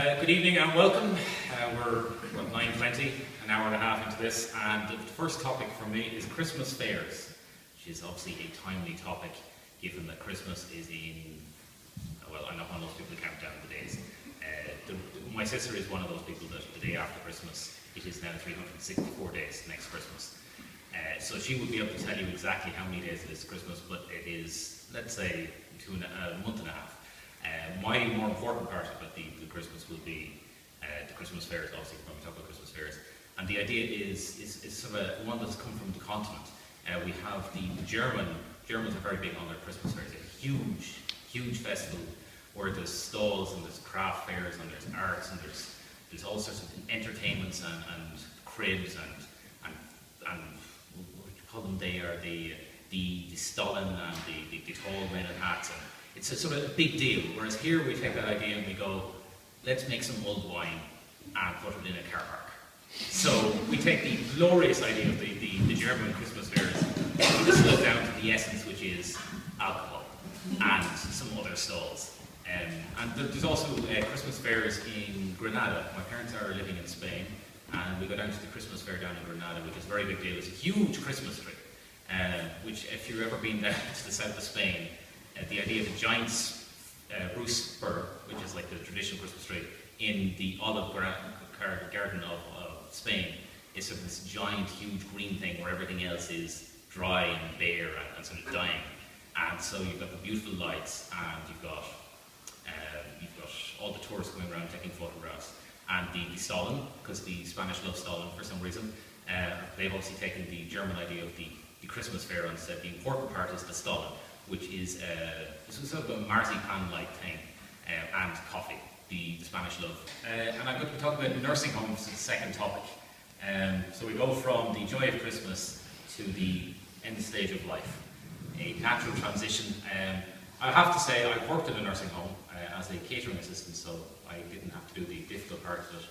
Good evening and welcome. We're 9:20, an hour and a half into this, and the first topic for me is Christmas fairs, which is obviously a timely topic given that Christmas is in, well, I know how most people count down the days. My sister is one of those people that the day after Christmas, it is now 364 days next Christmas. So she would be able to tell you exactly how many days it is Christmas, but it is, let's say, a month and a half. My more important part about the Christmas will be the Christmas fairs, obviously, when we talk about Christmas fairs. And the idea is sort of one that's come from the continent. We have the Germans are very big on their Christmas fairs. It's a huge festival where there's stalls and there's craft fairs and there's arts and there's all sorts of entertainments and cribs and what do you call them? They are the stollen and the tall men in hats. And it's a sort of a big deal, whereas here we take that idea and we go, let's make some mulled wine and put it in a car park. So we take the glorious idea of the German Christmas fairs and we distill it down to the essence, which is alcohol and some other stalls. And there's also Christmas fairs in Granada. My parents are living in Spain, and we go down to the Christmas fair down in Granada, which is a very big deal. It's a huge Christmas tree, which if you've ever been down to the south of Spain, the idea of a giant spruce spur, which is like the traditional Christmas tree, in the olive garden of Spain, is sort of this giant, huge green thing where everything else is dry and bare and sort of dying. And so you've got the beautiful lights, and you've got all the tourists going around taking photographs, and the Stollen, because the Spanish love Stollen for some reason. They've obviously taken the German idea of the Christmas fair and said the important part is the Stollen, which is sort of a marzipan-like thing, and coffee, the Spanish love. And I'm going to talk about nursing homes as the second topic. So we go from the joy of Christmas to the end stage of life, a natural transition. I have to say, I worked in a nursing home as a catering assistant, so I didn't have to do the difficult part of it,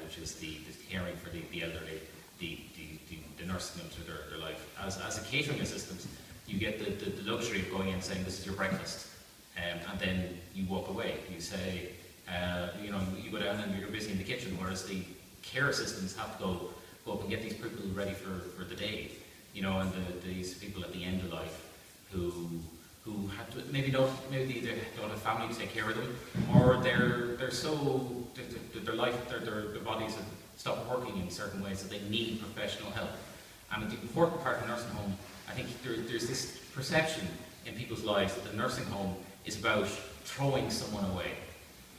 which is the caring for the elderly, the nursing them through their life. As a catering assistant, you get the luxury of going in and saying, this is your breakfast, and then you walk away. You say, you go down and you're busy in the kitchen, whereas the care assistants have to go up and get these people ready for the day, and these people at the end of life who have to, maybe they don't have family to take care of them, or their bodies have stopped working in certain ways that they need professional help. And the important part of the nursing home, I think there's this perception in people's lives that the nursing home is about throwing someone away.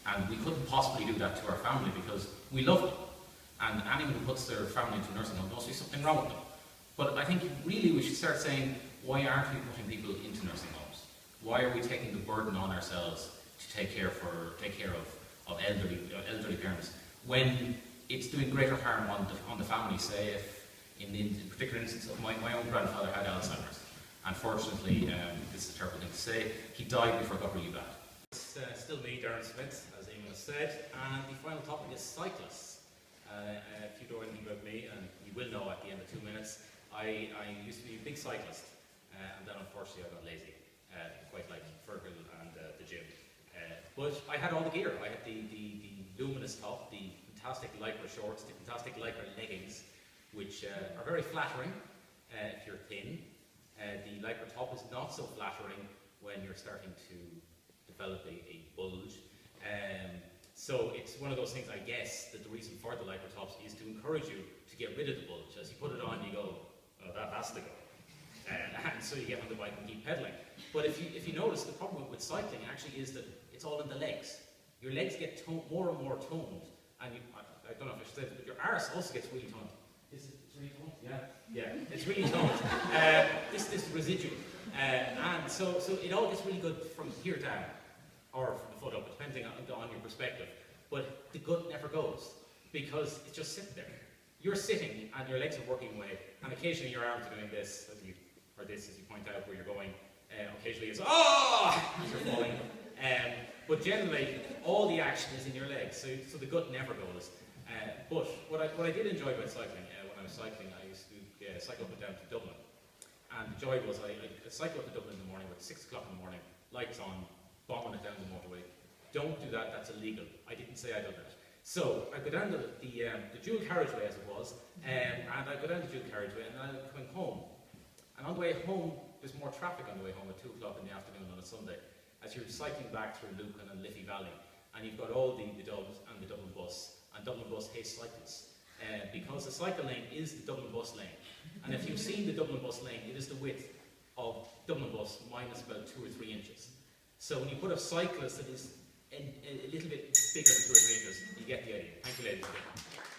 And we couldn't possibly do that to our family because we love them. And anyone who puts their family into a nursing home must be something wrong with them. But I think really we should start saying, why aren't we putting people into nursing homes? Why are we taking the burden on ourselves to take care of elderly parents when it's doing greater harm on the family? Say if in the particular instance of my own grandfather had Alzheimer's. Unfortunately, this is a terrible thing to say, he died before it got really bad. It's still me, Darran Smyth, as Eamon has said, and the final topic is cyclists. If you know anything about me, and you will know at the end of 2 minutes, I used to be a big cyclist, and then unfortunately I got lazy, quite like Fergal and the gym. But I had all the gear. I had the luminous top, the fantastic lycra shorts, the fantastic lycra leggings, which are very flattering if you're thin. The lycra top is not so flattering when you're starting to develop a bulge. So it's one of those things, I guess, that the reason for the lycra tops is to encourage you to get rid of the bulge. As you put it on, you go, oh, that has to go. And so you get on the bike and keep pedaling. But if you notice, the problem with cycling actually is that it's all in the legs. Your legs get more and more toned, and I don't know if I should say this, but your arse also gets really toned. Is it really toned? Yeah, it's really toned. This residual. And so it all gets really good from here down, or from the foot up, depending on your perspective. But the gut never goes, because it's just sitting there. You're sitting, and your legs are working away, and occasionally your arms are doing this, or this, as you point out, where you're going. Occasionally it's, as you're falling. But generally, all the action is in your legs, so the gut never goes. But what I did enjoy about cycling, when I was cycling, I used to cycle up and down to Dublin. And the joy was I cycle up to Dublin in the morning, at 6 o'clock in the morning, lights on, bombing it down the motorway, Don't do that, that's illegal. I didn't say I did that. So I go down the dual carriageway as it was, and I go down the dual carriageway and I'm coming home. And on the way home, there's more traffic on the way home at 2 o'clock in the afternoon on a Sunday, as you're cycling back through Lucan and Liffey Valley. And you've got all the Dubs and the Dublin bus, and Dublin bus hates cyclists. Because the cycle lane is the Dublin bus lane. And if you've seen the Dublin bus lane, it is the width of Dublin bus minus about 2 or 3 inches. So when you put a cyclist that is a little bit bigger than 2 or 3 inches, you get the idea. Thank you, ladies and gentlemen.